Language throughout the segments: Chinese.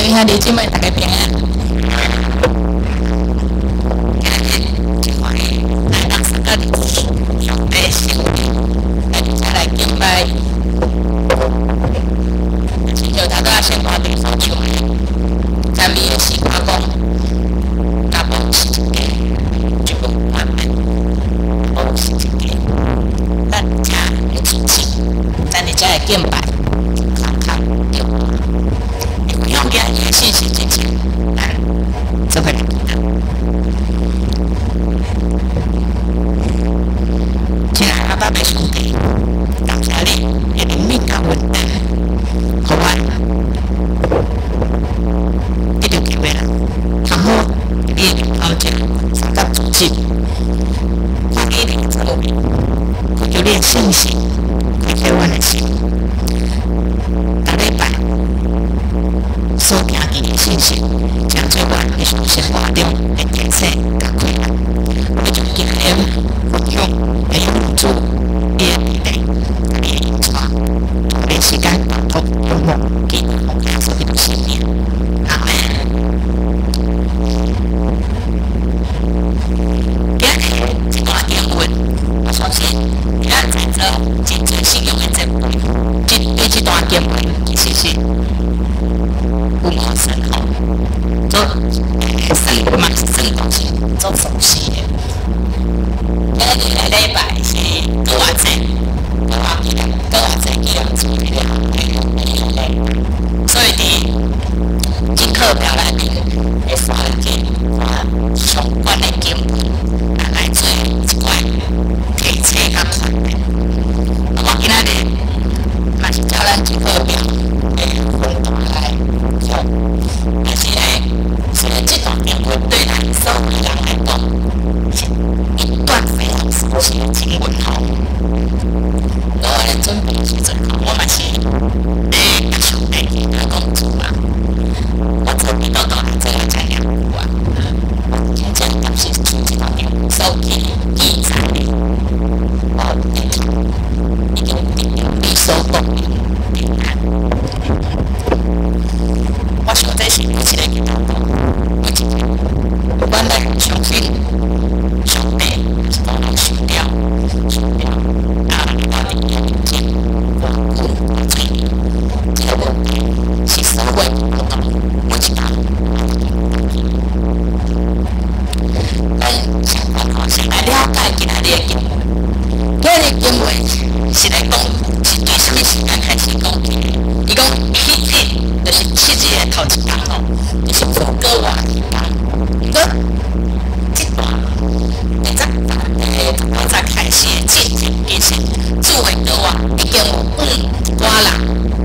你兄弟姐妹大家平安。来敬拜，就他都要先把地方出来，咱们也是阿公，阿公是一个，就慢慢，我是一个，咱家的亲戚，咱的家的敬拜，看看有，用别人的信息进行，来，这会记得。亲爱的爸爸兄弟。家里也能敏感问题，好玩，这就机会了。然后你了解三个组织，他一定做，我就练信心，开开玩笑，大礼拜，所行己的信心，将做完你所生活中的建设加开来，我就今天分享的用处，也得。短时间打通有梦，给梦想所有的信念。阿门。今日这段经文，我相信你要在这真正信用的这对这段经文，其实是不陌生吼，做生嘛是生东西，做熟悉的。今日的礼拜是多少节？所以伫这课表内面会发现相关的经文，来做一块提车较快的。我今仔日嘛是照咱这课表分段来讲，但是虽然这段经文对咱所有人来讲是一段非常熟悉的经文吼。我咧准备时阵，我嘛是甲上帝来讲主嘛。我准备到来做来讲两句啊。真正也是出一段手机记载的，我已经你所讲的平安。我想这是一个祈祷，我来相信上帝是帮我修掉。是社会活动，我知道。先来了解今仔日的经文。今日经文是来讲，是对什么时间开始讲起的？伊讲7日，就是7日的头一天咯，就是做过活日天。个这段我才开始进行，其实做的过活已经有一寡人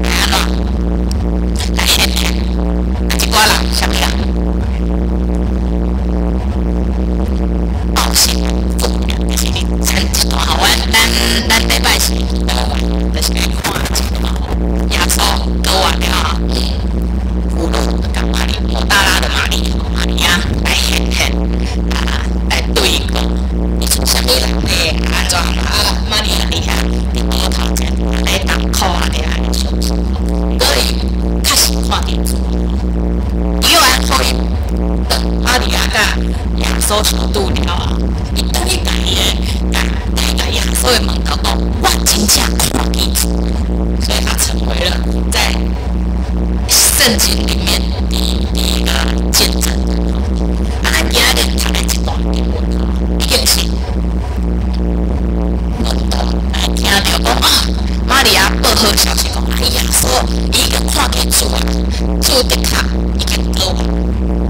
来安怎来现现，一寡人啥物啊？报信奉命，就是你参一段好玩，咱礼拜是就是来看一段耶稣过活了，葫芦跟玛利，大拉的玛利亚来现现来对讲，你是啥物人呢？安怎玛利亚厉害，伫我头前来当考啊，你安尼相信，所以确实看清楚。约翰福音，玛利亚甲耶稣相拄了啊，伊等于甲耶稣的问到讲，我真正看清楚，所以他成为了在圣经里面第一个见证。今日读的这段经文，已经是闻到听到讲啊，玛利亚报好消息讲，耶稣伊已经看见主啊，主的确已经到，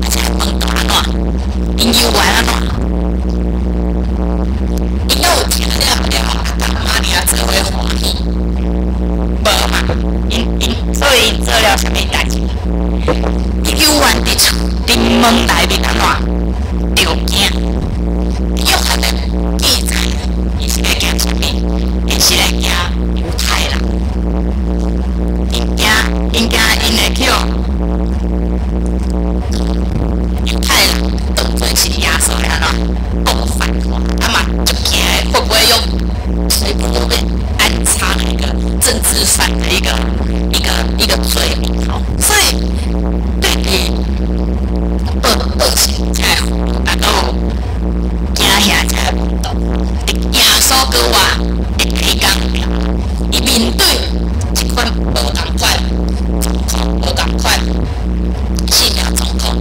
而且问到安怎，因犹原安怎，因有听了，玛利亚做伙欢喜，无嘛，所以做了什么代志？因犹原伫厝，伫门内面安怎？着惊，约翰的记载，伊是来惊什么？伊是来惊犹太人，因会去犹太人当作是耶稣的安怎共犯法，嘛就惊会不会用水果被安插那个政治犯的一个罪名哦。所以对比恶行才大家有惊吓才运动，耶稣跟我会提讲了，伊面对一款无同款状况，无同款信仰状况，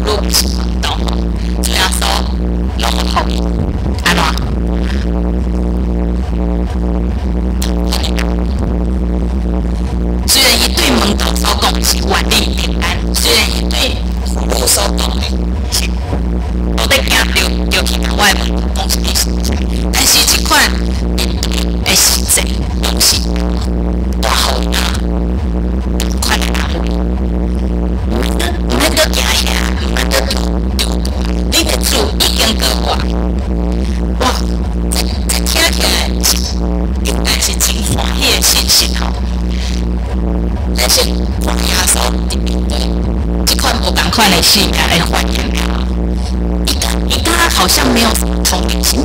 如果是运动，主要说拢好，安怎？虽然伊对门徒所讲是万里平安，虽然伊对父母所讲的是无得惊着去向外门徒讲是咩事，但是这款面对的实际拢是大好人，款的人，唔免得惊吓，唔免得丢，你的主已经跟我，哇，这听起来应该是真欢喜的信息吼。但是看耶稣伫面对这款无同款的信仰的环境了，伊他好像没有什么同理心，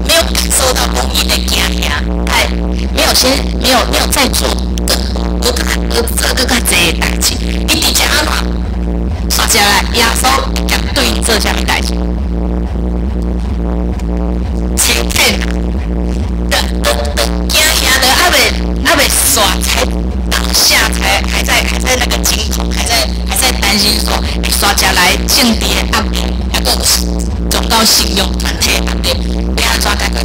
没有感受到公义的惊吓，没有在做更较济的代志，伊直接安怎？刷下来耶稣将对应做啥物代志？切切惊吓的还未刷才。当下还在那个惊恐，还在担心说，刷下来政治的压力，还有总到信用团体的压力，要安怎解决？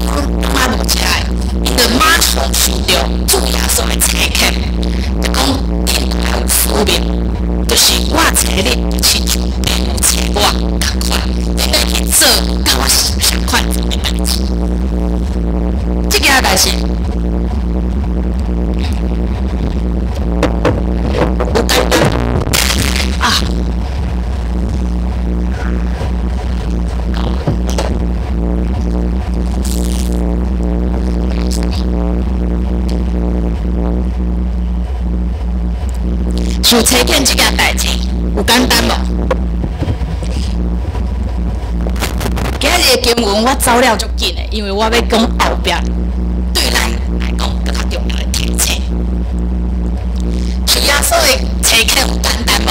马无起来，因着马上受到主耶稣的差遣，就讲天还有福命，就是我找你，亲像你有找我同款，你要去做跟我相款的代志。这件代志。啊！受差遣这件代志有简单无？今日的经文我走了足紧的，因为我要讲后壁对咱来讲更较重要的提醒。主耶稣的差遣有简单无？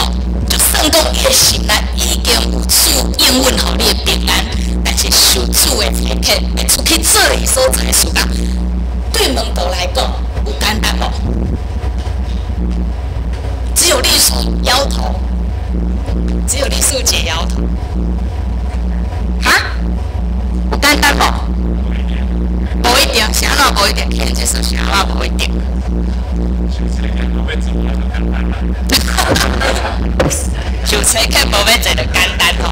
就算讲伊的心内已经有主应允互你的平安，但是受主的差遣会出去做伊所做的事情，对门徒来讲有简单无？只有历史摇头，只有历史姐摇头，哈？有简单无？无一定，啥哪无一定？现在是啥哪无一定？受差遣无要做就简单吼，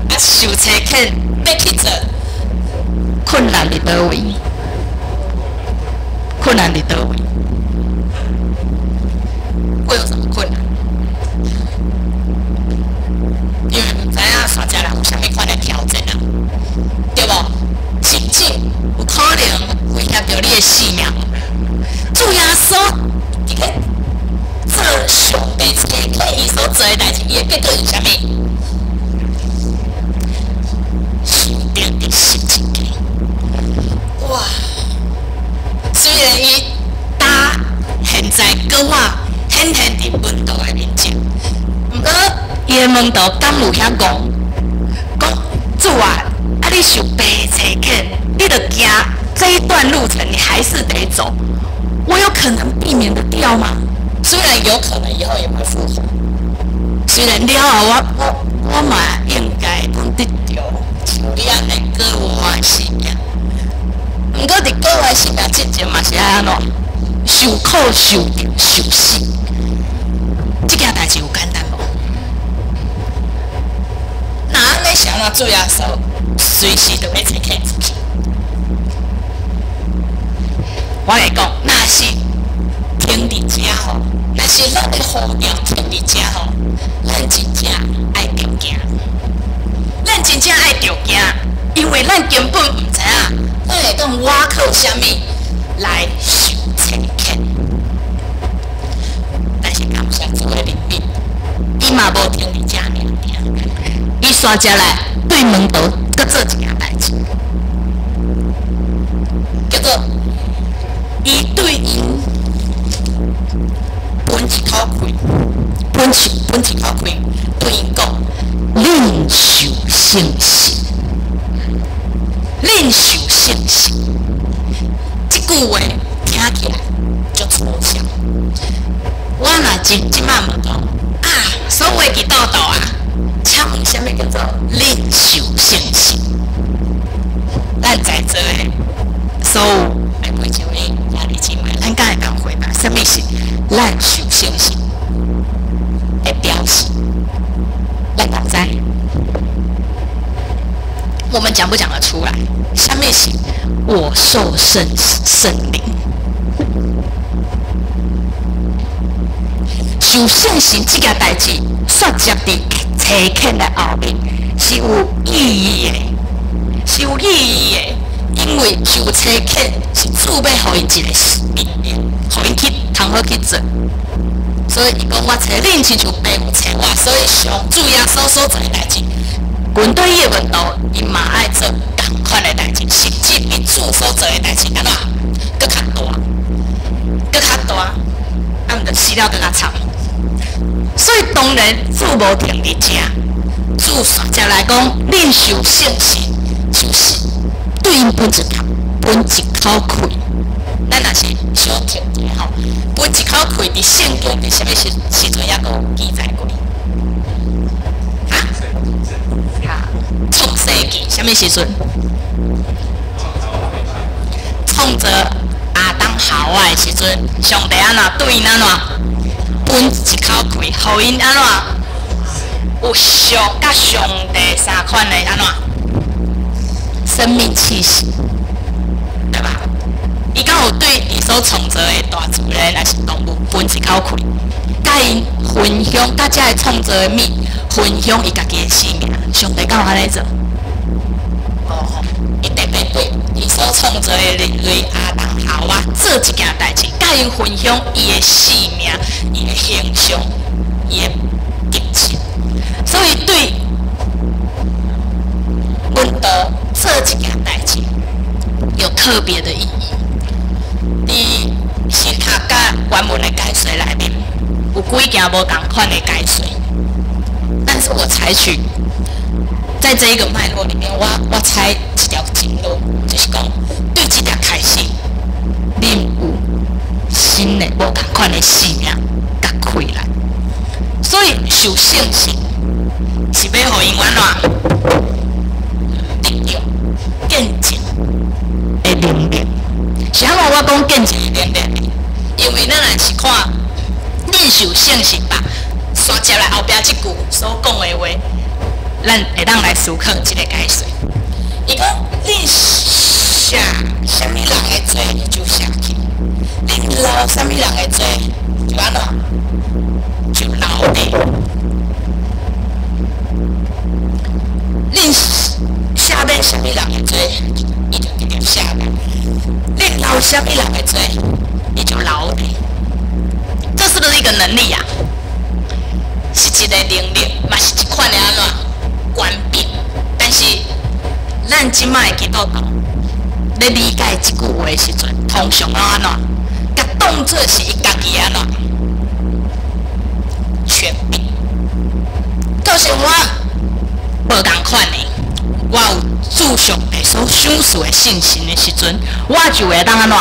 啊受差遣要去做，困难伫倒位？困难伫倒位？会有什么困难？因为唔知影大家人有啥物款的挑战啊，对无？甚至有可能威胁到你的性命。主耶稣伫个做上帝差遣伊所做的代志，伊的结果是啥物？死定的死一个。哇！虽然伊打现在跟我显现伫门徒的面前，不过伊的门徒敢有遐讲主啊，你受被差遣，你着惊这一段路程你还是得走，我有可能避免得掉吗？虽然有可能以后也会复活，虽然了后我嘛应该通得到，像你安尼过活的生命，不过伫过活的生命之前嘛是安怎？受苦、受定、受死，这件代志有简单无？那安尼想啊，主耶稣随时都要差遣出去。我来讲，那是听伫遮吼，那是咱的呼召听伫遮吼，咱真正爱着行，咱真正爱着行，因为咱根本唔知影，咱会讲我靠啥物来受差遣。但是感谢主的怜悯，伊嘛无听伫遮尔尔，伊刷遮来对门徒搁做一件代志，叫做伊对因本一口气，本一口气，对因讲，领受圣神，领受圣神。这句话听起来就抽象。我若即摆问讲啊，所谓伫倒倒啊，请问什么叫做领受圣神？咱在座的所有来陪酒的兄弟姊妹，咱敢会当回答什么是咱受圣神的表示？咱敢知？我们讲不讲得出来？什么是我受圣灵？受圣神这件代志，说接伫册卷的后面是有意义的，是有意义的。因为受册卷是主要互因一个命令，互因去通好去做。所以伊讲我找恁亲像爸母找我，所以上主耶稣所做的代志，阮对伊的问道，伊嘛爱做同款的代志，甚至比主所做的代志安怎，搁较大，搁较大，啊，毋着死了搁较惨。所以当然主无停伫遮，主煞接来讲，领受圣神就是对因本一口气。咱若是小停者吼，本一口气伫圣经伫什么时阵还阁有记载过？创世纪什么时阵？创造亚当夏娃的时阵，上帝安怎对因安怎？本一口气，互因安怎？有甲上帝三款的安怎？生命气息，对吧？伊敢有对伊所创造的大自然还是动物分一口气，甲因分享，甲遮个创造的物分享伊家己的生命。上帝敢有安尼做？哦，伊特别对伊所创造的人类亚当夏娃做一件代志，甲因分享伊的生命、伊的形象、伊的特质，所以对阮道做一件代志有特别的意义。伫神学甲原文的解说内面，有几件无同款的解说，但是我采取在这一个脉络里面，我采一条经路，就是讲对这条开始，恁有新的无同款的生命甲开来，所以受圣神是要互因安怎得到见证的能力。是安怎我讲见证的能力？因为咱若是看领受圣神吧，刷接来后壁这句所讲的话，咱会当来思考这个解说。伊讲恁写什么人的罪就写去，恁留什么人的罪就安怎就留咧。恁写免什么人的罪，伊就继续写咧。恁留什么人的罪，你就留咧。这是不是一个能力呀？是一个能力，嘛是一款的安怎官兵。但是咱即摆基督徒咧理解这句话的时阵，通常拢安怎，甲当作是伊家己安怎权柄。到时我无同款的。我有主上帝所赏赐的信心的时阵，我就会当安怎？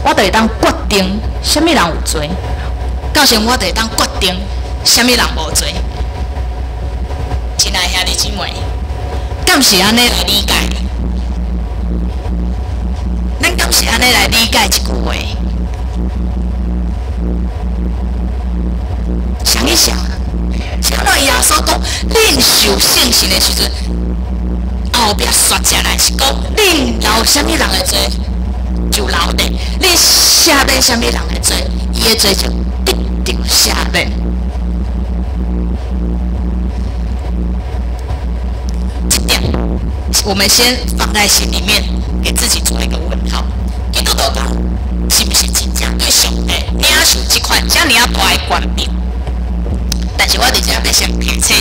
我就会当决定什么人有罪，到时我就会当决定什么人无罪。亲爱兄弟姊妹，敢是安尼来理解？咱敢是安尼来理解这句话？想一想啊！像咱耶稣讲领受圣神的时阵，后壁刷下来是讲恁留什么人的罪就留咧，恁写免什么人的罪，伊的罪就必定写免。这点我们先放在心里面，给自己做一个问号。基督徒讲是不是真正对上帝领受这款遮尔大的权柄？但是我伫遮要先提醒，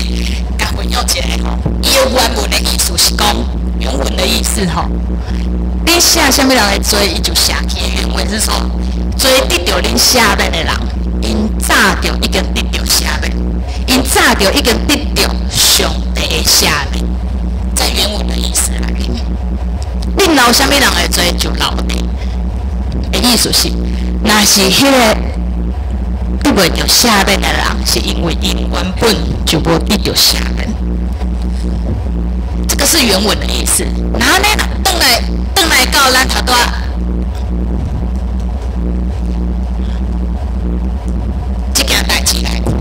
甲分享一下吼，伊的原文的意思是讲，原文的意思吼，恁恁写什么人的罪，伊就写起的原文是说，罪得到恁下面的人，因早就已经得到下面，因早就已经得到上帝的下面。在原文的意思来讲，恁留什么人的罪就留你。的意思是，那是迄个得袂到下面的人，是因为因原本就无得到下面。这个是原文的意思。然后呢，转来到咱头拄这件代志来看，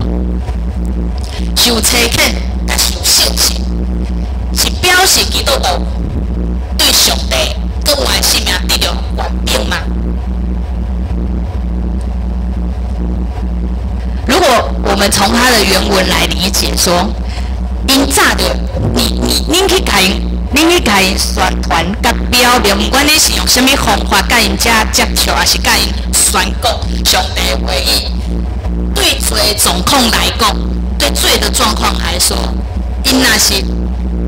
受差遣甲受圣性，是表示基督徒对上帝跟我的性命得到完兵吗？如果我们从他的原文来理解说，因早就恁去甲因宣传甲表明，不管你是用什么方法甲因遮接触，还是甲因宣告上帝的话语，对罪状况来讲，对罪的状况来说，因若是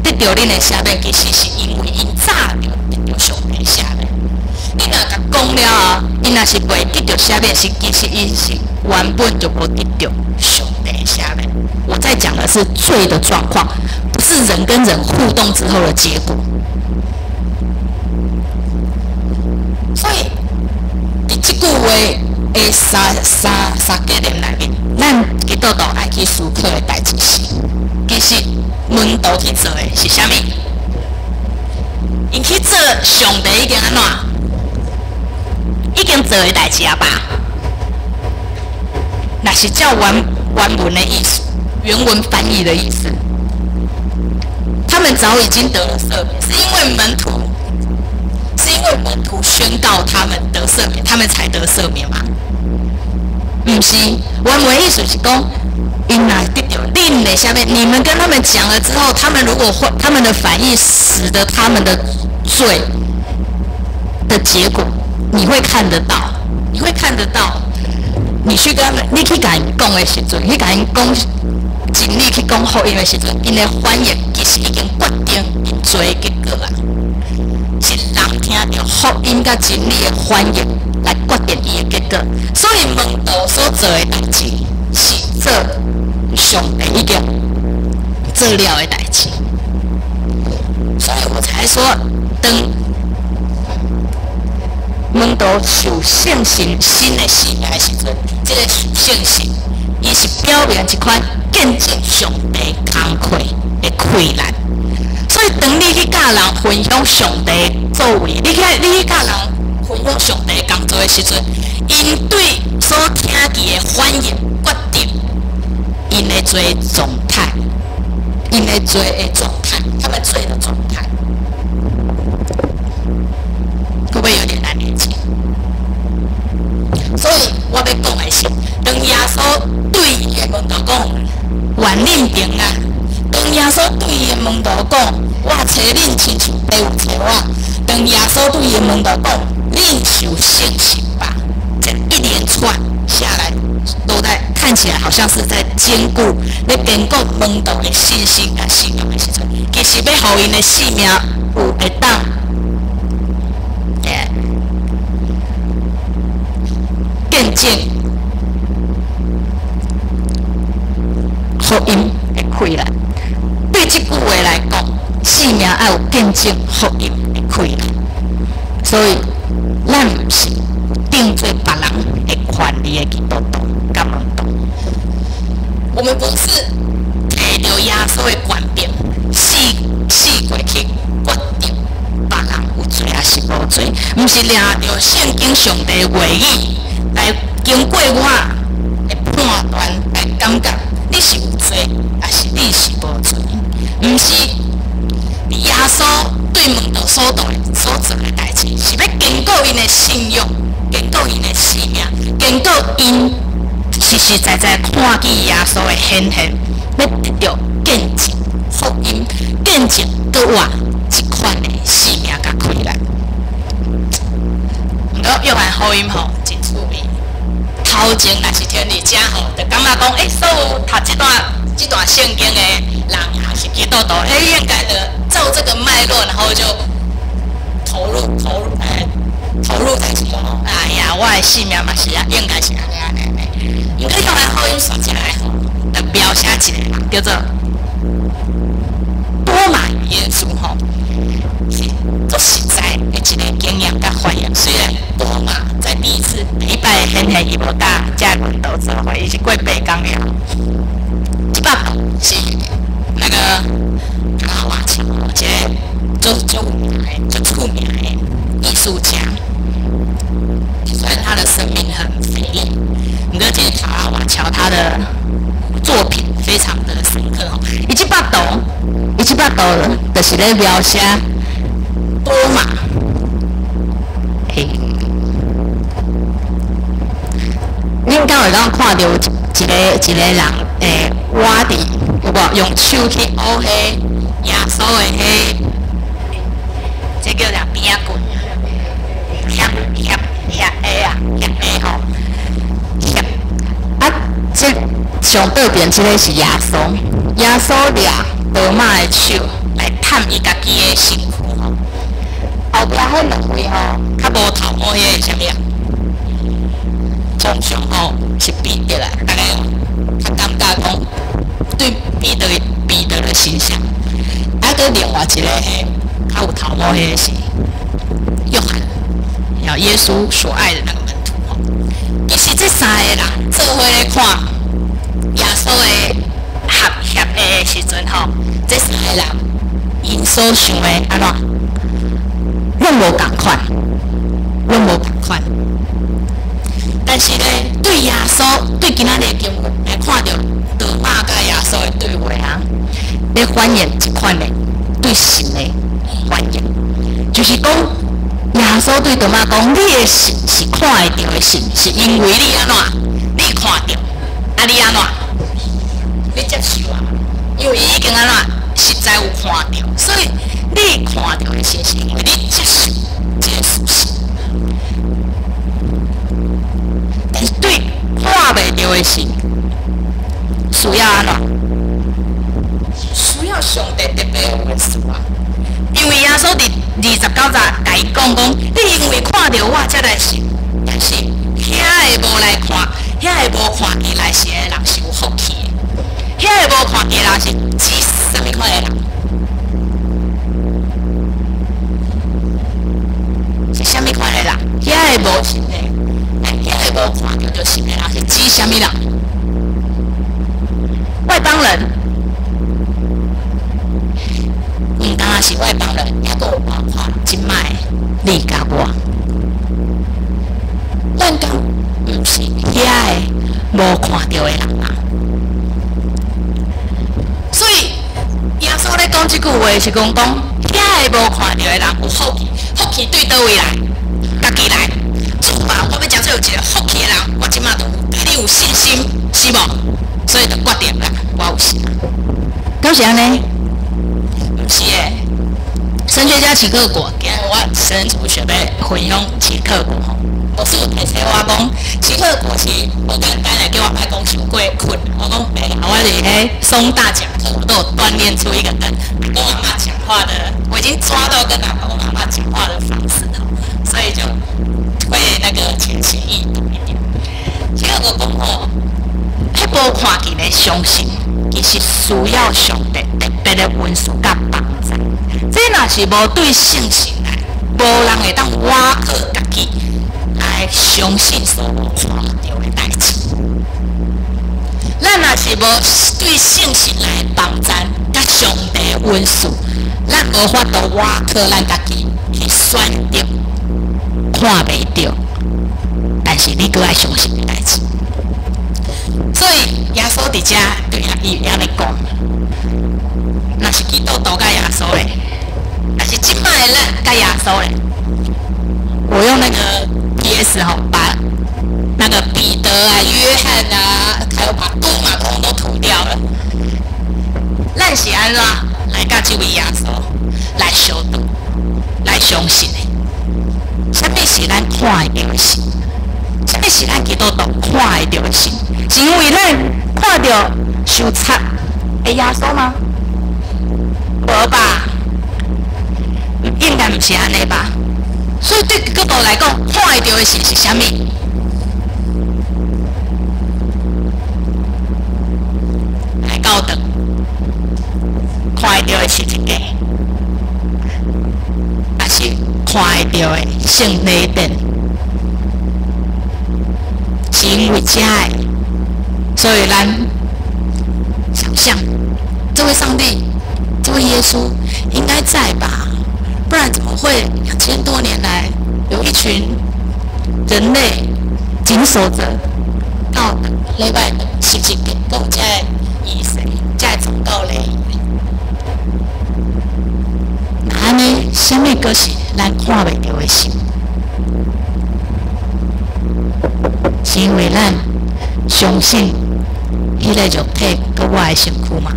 得到恁的下面，其实是因为因早就得到上帝的下面。你若甲讲了啊，因若是袂得到下面，是其实因是原本就无得到上帝的下面。我在讲的是罪的状况，不是人跟人互动之后的结果。所以，伫这句话的三个点内面，咱基督徒爱去思考的代志是，其实门徒去做的是啥物？因去做上帝已经安怎？已经做的代志啊吧？那是照原文的意思。原文翻译的意思，他们早已经得了赦免，是因为门徒宣告他们得赦免，他们才得赦免吗？不是，原文意思是讲，因哪得到恁的下面，你们跟他们讲了之后，他们如果他们的反应使得他们的罪的结果，你会看得到，你去跟他们，你去跟因讲的时阵，你跟因讲。尽力去讲福音的时阵，因的反应其实已经决定因罪的结果啊。是人听到福音甲真理的反应来决定伊的结果。所以门徒所做的代志，是做上帝已经做了的代志。所以我才说，当门徒受圣性新的生命的时阵，这个受圣性，伊是表明一款。见证上帝工课的困难，所以当你去甲人分享上帝作为，你去甲人分享上帝工作的时阵，因对所听见的反应决定因的罪状态，他们罪的状态，会不会有点难理解？所以我要讲的是，当耶稣对伊的门徒讲。愿恁平安。当耶稣对伊的门徒讲：“我找恁亲像地有找我。”当耶稣对伊的门徒讲：“恁受圣性吧。”这一连串下来，都在看起来好像是在兼顾、在兼顾门徒的信心甲信仰的时阵，其实要互因的性命有会当，见证。福音的困难，对这句话来讲，性命要有见证福音的困难。所以，咱不是定做别人的权利的基督徒，甲门徒。我们不是摕到耶稣的权柄，死过去决定别人有罪还是无罪，不是领到圣经上帝的话语来经过我的判断来感觉。你是有罪，还是你是无罪？不是，耶稣对门徒所做的代志，是要经过因的信仰，经过因的生命，经过因实实在在看见耶稣的显现，要得到见证福音，见证搁活一款的生命甲困难。不过约翰福音吼真趣味。头前若是天理家吼，就感觉讲，所有读这段圣经的人也是基督徒，应该的照这个脉络，然后就投入投入在其中。哎呀，我的性命嘛是啊，应该是安尼。毋过用来好用耍起来吼，来描写一个叫做多玛耶稣吼，是足实在的一个经验甲反应。虽然多玛在第一次礼拜显现伊无搭加伦岛做伙，伊是过北港了。这把是那个卡瓦乔，一个足出名的艺术家。虽然他的生命很肥烈，不过这个卡瓦乔他的作品非常的深刻哦。伊这把图就是咧描写多玛，恁敢会当看到一个人我伫有无用手去握迄耶稣的迄，这叫啥边仔棍？遐吼，这上对边这个是耶稣，耶稣掠罗马的手来探伊家己的身躯吼。后壁迄两位吼，较无头毛迄个啥物啊？通常吼是彼得啦，大概较感觉讲对彼得的形象。搁另外一个较有头毛迄个是约翰，耶稣所爱的那个门徒吼。其实这三个人做伙咧看耶稣的合协的时阵吼，这三个人因所想的安怎，拢无共款。但是呢，对耶稣，对今仔日经文来看到多玛甲耶稣的对话啊，咧反映一款的对神的反映，就是讲耶稣对多玛讲：“你的神是看得到的神，是因为你安怎，你看到，啊你安怎，你接受啊？因为已经安怎实在有看到，所以你看到的神是因为你接受这个事实。但是对看袂到的神，需要安怎？需要上帝特别的事啊！因为耶稣伫29节甲伊讲，你因为看到我才来信，但是遐个无来看，遐个无看见来信的人是有福气的，遐个无看见的人是指什么款的人？是什么款的人？遐个无信的，遐个无看到就信的人是指什么人？外邦人。毋单是外邦人，也阁有包括即摆你甲我。咱讲毋是遐个无看到的人啊。所以耶稣咧讲即句话是讲遐个无看到的人有福气，福气对倒位来？家己来。主啊，我要真做一个福气的人，我即摆都对你有信心，是无？所以就决定啦，我有信。敢是安尼？是诶，神学家齐克果，今日我神主学要分享齐克果吼。老师有提醒我讲，齐克果是无简单诶，叫我莫讲伤过困。我讲袂啦，我伫迄松大讲课，我都有锻炼出一个跟阿公阿嬷讲话的，我已经抓到跟阿公阿嬷讲话的方式了，所以就会那个浅显易懂一点。齐克果讲吼，迄无看见的相信。其实需要上帝特别的恩赐甲帮助，这若是无对信心来，无人会当挖靠家己来相信所无看到的代志。咱若是无对信心来帮助甲上帝的恩赐，咱无法度挖靠咱家己去选择看袂到，但是你搁爱相信的代志。所以耶稣伫遮对伊安尼讲，若是基督徒甲耶稣嘞，若是即摆的咱甲耶稣嘞，我用那个 PS 吼，把那个彼得啊、约翰啊，还有把多玛统都涂掉了。咱是安怎来甲这位耶稣来相度、来相信的？什么是咱看得到的神？什么是咱基督徒看得到的神？是因为咱看到受擦的耶稣吗？无吧，应该不是安尼吧？所以对角度来讲，看会到的是啥物？来教堂，看会到的是一个，还是看会到的圣礼殿？是因为这的，所以咱想象，这位上帝，这位耶稣应该在吧？不然怎么会2000多年来有一群人类谨守着教堂礼拜是一个国家的仪式，才会宗教礼仪？那安尼，什么个是咱看袂到的事？是因为咱相信迄个肉体跟我的身躯嘛？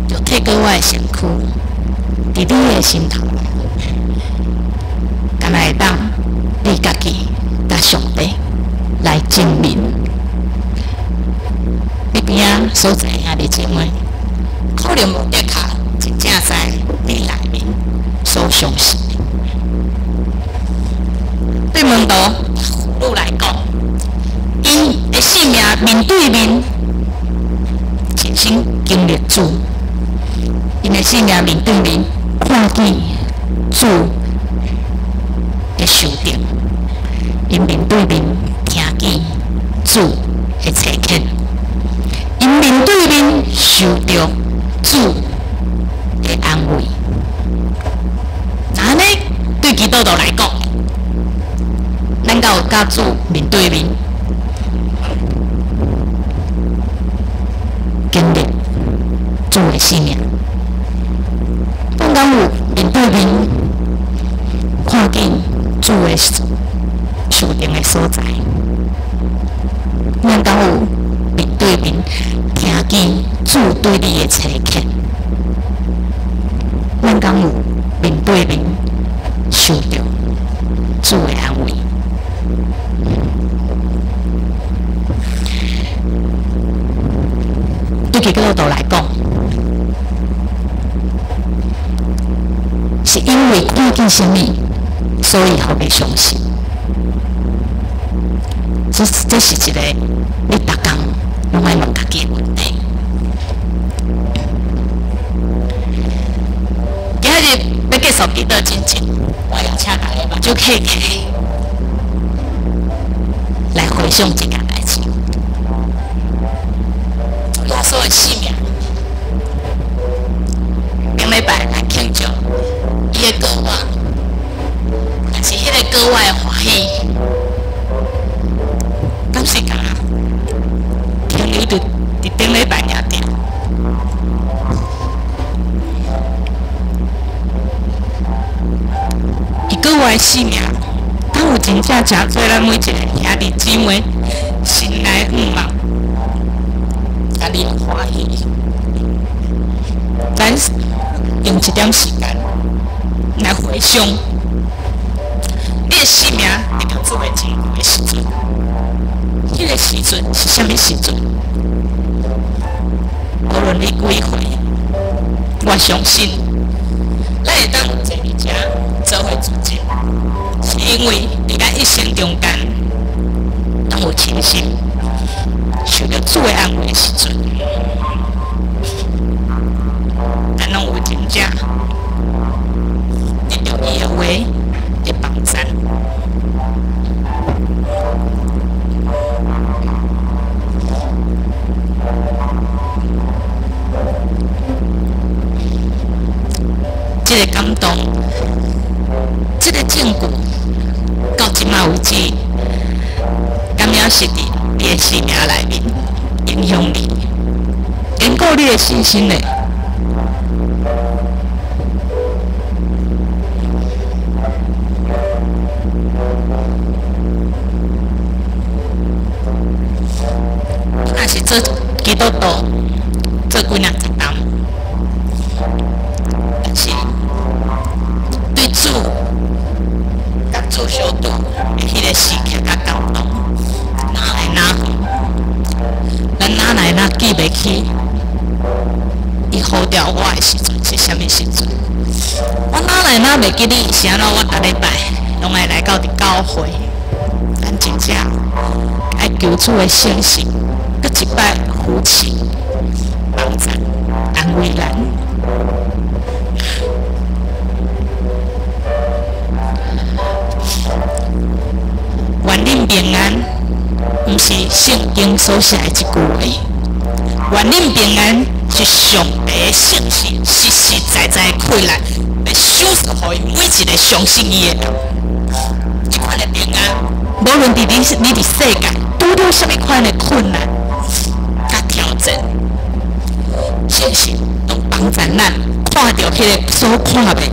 肉体跟我的身躯，伫你的心头，敢若会当你家己甲上帝来证明。你边仔所在兄弟姊妹，可能无的确真正在你内面所相信。对门徒妇女来讲，因的性命面对面亲身经历主，因的性命面对面看见主的受定，因面对面听见主的切恳，因面对面受到主的安慰。那呢，对基督徒来讲，咱甲有甲主面对面，经历主的性命。咱敢有面对面看见主的受定的所在？咱敢有面对面听见主对你的切恳？咱敢有面对面受到主的安慰？对基督徒来讲，是因为看见什么，所以互你相信。这是一个你逐工拢爱问家己的问题。今日要结束基督进前，我要请大家把手开开，来回想一件代志。耶稣的性命，顶礼拜来庆祝伊的歌外，但是迄个歌外的欢喜，敢是讲停留伫顶礼拜尔定？伊歌外的性命，敢有真正诚做咱每一个兄弟姊妹心内愿望？甲你欢喜，咱用一点时间来回想，你的性命得到主的前的时阵，迄个时阵是啥物时阵？无论你几岁，我相信，咱会当坐伫遮做伙主持，是因为伫咱一生中间，当有清醒。受到主的安慰的时阵，咱拢有真正得到伊的话的帮助。这个感动，这个证据，到今嘛为止，敢也是伫你的生命内面影响你，坚固你的信心呢？若是做基督徒，做几廿十年，但是对主、甲主相处的迄个时刻甲感动。咱哪来哪记袂起？伊予考掉我的时阵是啥物时阵？我哪来哪袂记你是安怎？我逐礼拜拢会来到伫教会，咱真正爱求主的信心，搁一摆扶持、帮助、安慰咱。愿恁平安，毋是圣经所写的一句话。愿恁平安是上帝的信息，实实在在的开来，来守护互伊每一个相信伊的人。这款的平安，无论伫你伫世界拄到什么款的困难、甲挑战，信心拢帮助咱看到迄个所看袂